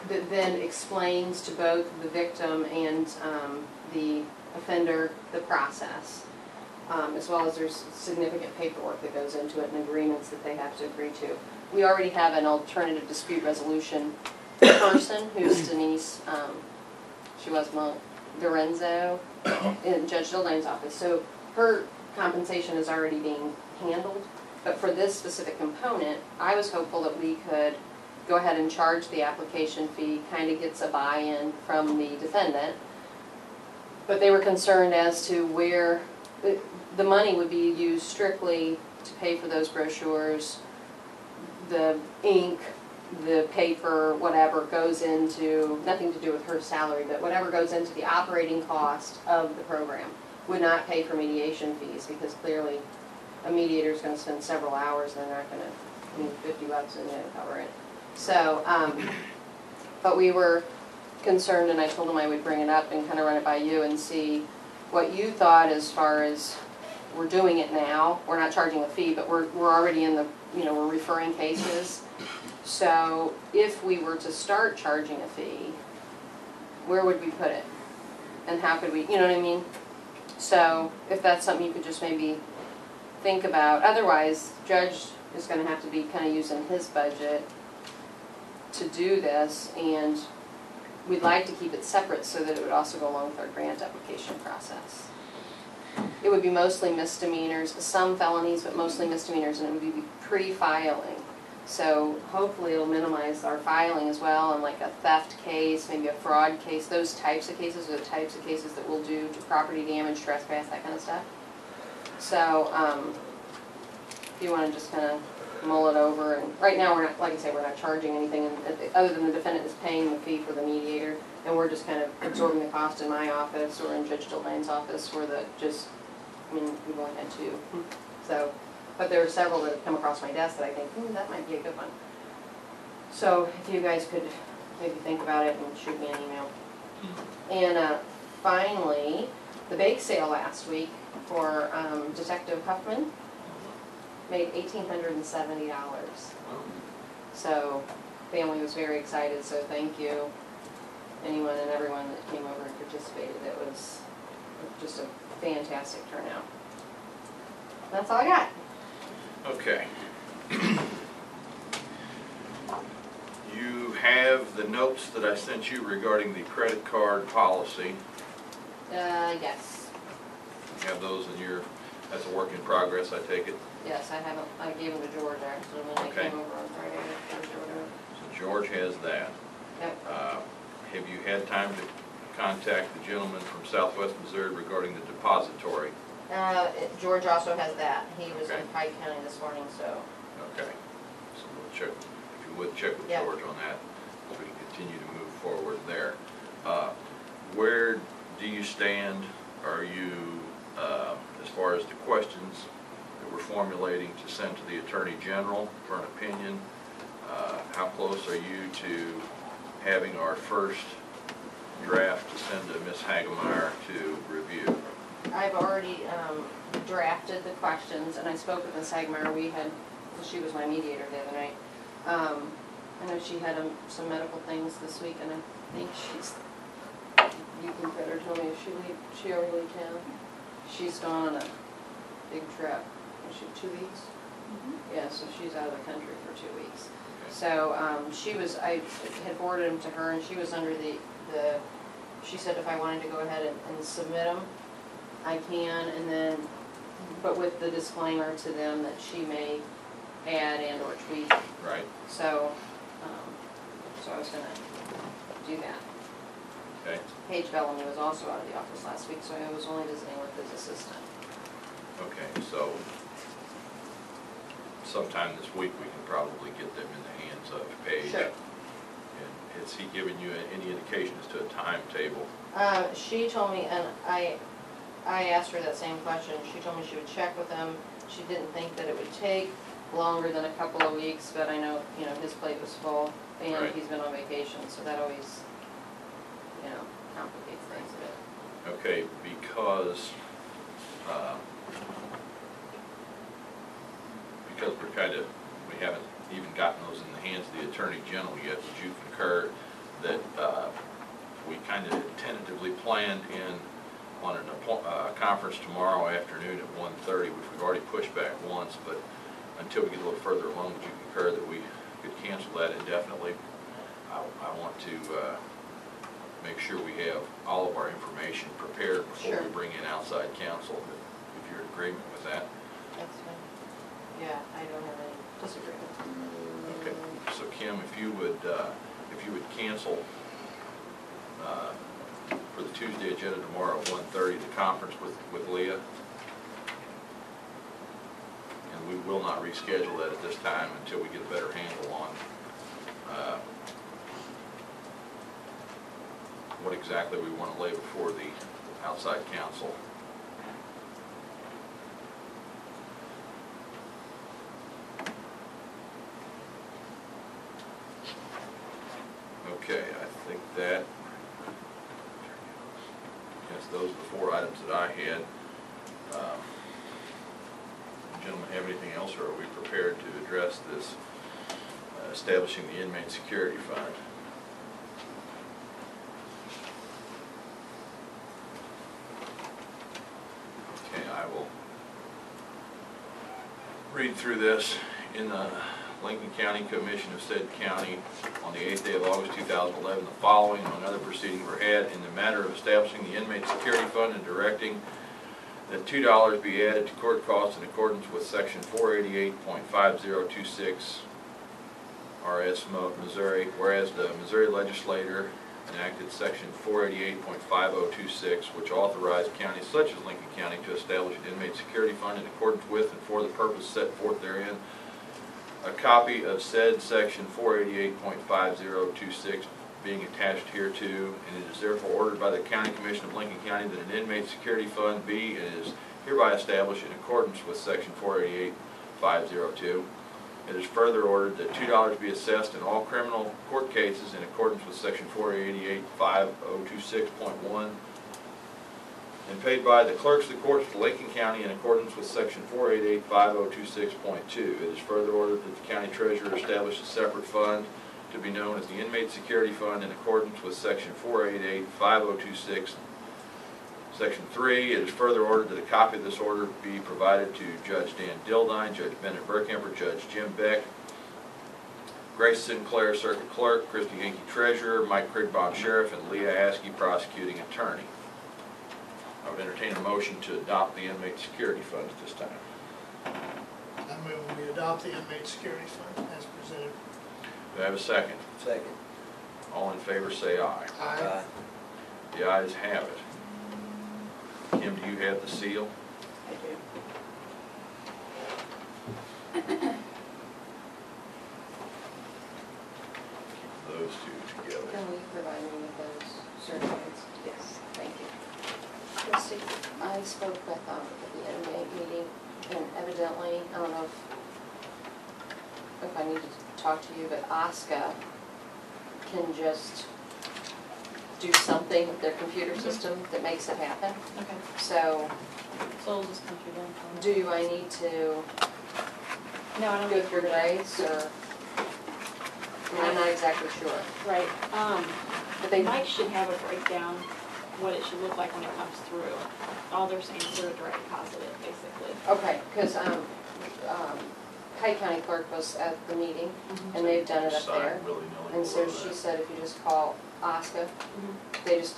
that then explains to both the victim and the offender the process, as well as there's significant paperwork that goes into it and agreements that they have to agree to. We already have an alternative dispute resolution person who's Denise, she was Lorenzo in Judge Dildane's office. So her compensation is already being handled. But for this specific component, I was hopeful that we could go ahead and charge the application fee, kind of gets a buy-in from the defendant. But they were concerned as to where the money would be used strictly to pay for those brochures, the ink, the paper, whatever goes into, nothing to do with her salary, but whatever goes into the operating cost of the program would not pay for mediation fees, because clearly a mediator is going to spend several hours and they're not going to, I mean, $50 isn't going to cover it. So, but we were concerned, and I told them I would bring it up and kind of run it by you and see what you thought as far as, we're doing it now, we're not charging a fee, but we're already in the, you know, we're referring cases. So if we were to start charging a fee, where would we put it? And how could we, you know what I mean? So if that's something you could just maybe think about. Otherwise, Judge is going to have to be kind of using his budget to do this, and we'd like to keep it separate so that it would also go along with our grant application process. It would be mostly misdemeanors, some felonies, but mostly misdemeanors, and it would be pre-filing. So hopefully it'll minimize our filing as well, and like a theft case, maybe a fraud case, those types of cases are the types of cases that we'll do to property damage, trespass, that kind of stuff. So if you want to just kind of mull it over, and right now we're not, like I say, we're not charging anything other than the defendant is paying the fee for the mediator, and we're just kind of absorbing the cost in my office or in Judge Dildane's office, where the just, I mean, we've only had 2. So, but there are several that have come across my desk that I think, that might be a good one. So if you guys could maybe think about it and shoot me an email. And finally, the bake sale last week for Detective Huffman made $1,870. So family was very excited, so thank you anyone and everyone that came over and participated. It was just a fantastic turnout. That's all I got. Okay. You have the notes that I sent you regarding the credit card policy. Yes. You have those in your, that's a work in progress, I take it? Yes, I haven't, I gave them to George actually when I came over on Friday. So George has that. Yep. Have you had time to contact the gentleman from Southwest Missouri regarding the depository? George also has that. He was in Pike County this morning, so. Okay. So we'll check, if you would check with George on that, so we can continue to move forward there. Where do you stand? Are you, as far as the questions that we're formulating to send to the Attorney General for an opinion, how close are you to having our first draft to send to Ms. Hagemeyer to review? I've already drafted the questions, and I spoke with Ms. Hagemeyer. We had, she was my mediator the other night. I know she had some medical things this week, and I think she's, you can better tell me if she ever leave town. She's gone on a big trip. Was she 2 weeks? Yeah, so she's out of the country for 2 weeks. So she was, I had forwarded them to her, and she was under the she said if I wanted to go ahead and submit them, I can, and then, but with the disclaimer to them that she may add and or tweak. Right. So, so I was going to do that. Okay. Paige Bellamy was also out of the office last week, so I was only visiting with his assistant. Okay, so sometime this week we can probably get them in the hands of Paige. Sure. And has he given you any indication as to a timetable? She told me, and I asked her that same question. She told me she would check with him. She didn't think that it would take longer than a couple of weeks, but I know, you know, his plate was full, and he's been on vacation, so that always, you know, complicates things a bit. Okay, because we're we haven't even gotten those in the hands of the Attorney General yet. Would you concur that we kind of tentatively planned on a conference tomorrow afternoon at 1:30, which we've already pushed back once, but until we get a little further along, would you concur that we could cancel that indefinitely? I want to make sure we have all of our information prepared before we bring in outside counsel, if you're in agreement with that. That's fine. Yeah, I don't have any disagreement. Okay, so Kim, if you would cancel for the Tuesday agenda tomorrow at 1:30, the conference with Leah, and we will not reschedule that at this time until we get a better handle on what exactly we want to lay before the outside counsel. Okay, I think that, yes, those are the 4 items that I had. Gentlemen, have anything else, or are we prepared to address this establishing the inmate security fund? Okay, I will read through this. In the Lincoln County Commission of said county on the 8th day of August 2011, the following among other proceedings were had in the matter of establishing the inmate security fund and directing that $2 be added to court costs in accordance with section 488.5026 RS Missouri, whereas the Missouri legislature enacted section 488.5026, which authorized counties such as Lincoln County to establish an inmate security fund in accordance with and for the purpose set forth therein. A copy of said section 488.5026 being attached hereto, and it is therefore ordered by the County Commission of Lincoln County that an inmate security fund be and is hereby established in accordance with section 488.502. It is further ordered that $2 be assessed in all criminal court cases in accordance with section 488.5026.1 and paid by the clerks of the courts of Lincoln County in accordance with section 488.5026.2. It is further ordered that the county treasurer establish a separate fund to be known as the Inmate Security Fund in accordance with section 488.5026. Section 3, it is further ordered that a copy of this order be provided to Judge Dan Dildine, Judge Bennett Burkemper, Judge Jim Beck, Grace Sinclair, Circuit Clerk, Christy Hinkey, Treasurer, Mike Krigbaum, Sheriff, and Leah Askey, Prosecuting Attorney. I would entertain a motion to adopt the Inmate Security Fund at this time. I move we adopt the inmate security fund as presented. Do I have a second? Second. All in favor say aye. Aye. The ayes have it. Kim, do you have the seal? I do. Those two together. Can we provide me with those certificates? Yes, thank you. Christy, I spoke with the inmate meeting, and evidently, I don't know if I need to talk to you, but Asuka can just do something with their computer system that makes it happen. Okay, So, so we'll just come through them. do I need to No, I don't go think through days, or? I mean, I'm not exactly sure. Right, But they Mike should have a breakdown, what it should look like when it comes through. All they're saying is they're direct deposit it, basically. Okay, because Pike County Clerk was at the meeting, and they've done it up Sign there. willy-nilly And so below she that. said if you just call Asuka, Mhm. they just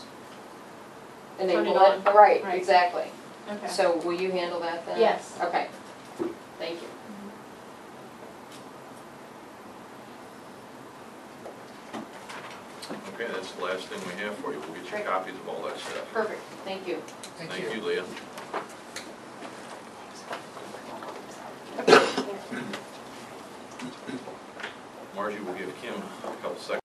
Turn it enable on. it. Right, Right. exactly. Okay. So will you handle that then? Yes. Okay, thank you. Okay, that's the last thing we have for you. We'll get you Great. copies of all that stuff. Perfect, thank you. Thank Thank you. you, Leah. Margie will give Kim a couple seconds.